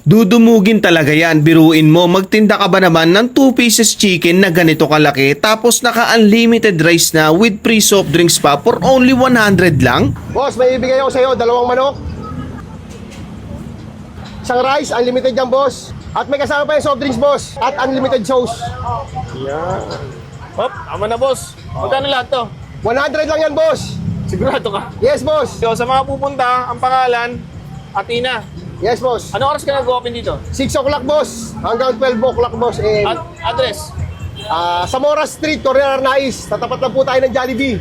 Dudumugin talaga yan, biruin mo. Magtinda ka ba naman ng 2 pieces chicken na ganito kalaki tapos naka-unlimited rice na with free soft drinks pa for only 100 lang? Boss, may ibigay ako sa'yo, 2 manok. Isang rice, unlimited yan, boss. At may kasama pa yung soft drinks, boss. At unlimited sauce. Yan. Hop, tama na boss. Magkano lahat to? 100 lang yan, boss. Sigurado ka? Yes, boss. So, sa mga pupunta, ang pangalan, Athena. Yes, boss. Ano oras ka nag-open dito? 6 o'clock, boss. Hanggang 12 o'clock, boss. At address? Zamora Street, Torreal Arnaiz. Tatapat lang po tayo ng Jollibee.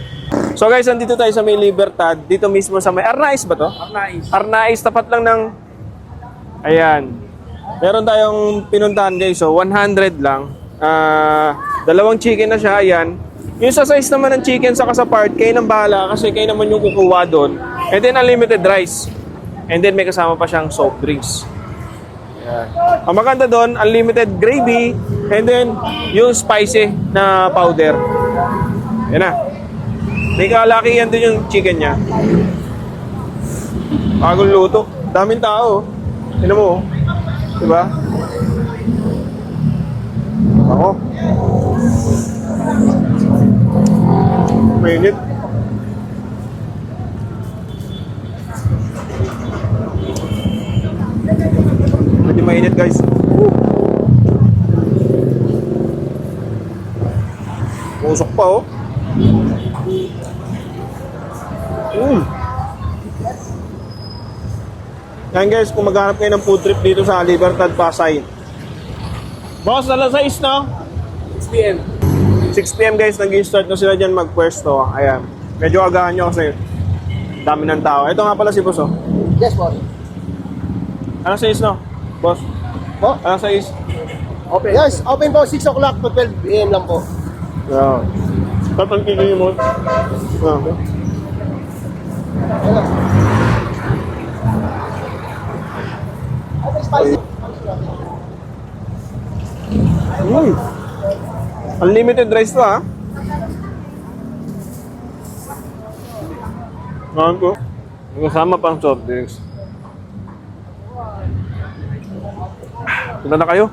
So guys, andito tayo sa may Libertad. Dito mismo sa may Arnaiz ba to? Arnaiz. Arnaiz, tapat lang ng... Ayan. Meron tayong pinuntahan guys. So, 100 lang. 2 chicken na siya. Ayan. Yung sa size naman ng chicken saka sa part, kayo nang bahala kasi kayo naman yung kukuha doon. And then unlimited rice. And then may kasama pa siyang soft drinks. Ayan. Ang maganda doon, unlimited gravy. And then yung spicy na powder. Yan na. May kalaki yan din yung chicken niya. Bagong luto. Daming tao. Tignan mo. Diba? Ako. Mainit. Medyo mainit guys. Usok pa oh. Yan guys, kung maghanap kayo ng food trip dito sa Libertad, Pasay. Boss, alas 6 no? 6 p.m. 6 p.m. guys, nag-start na sila dyan magpwesto. Ayan. Medyo agahan nyo kasi dami ng tao. Ito nga pala si boss oh. Yes, boss. Alas 6 no? Boss? Po? Alas 6? Open. Yes, open po 6 o'clock to 12 a.m. lang po. Yeah. Tatangkilin mo. Okay. Spicy. Unlimited rice to ha. Ngayon ko. May kasama pang soft drinks. Punta na kayo.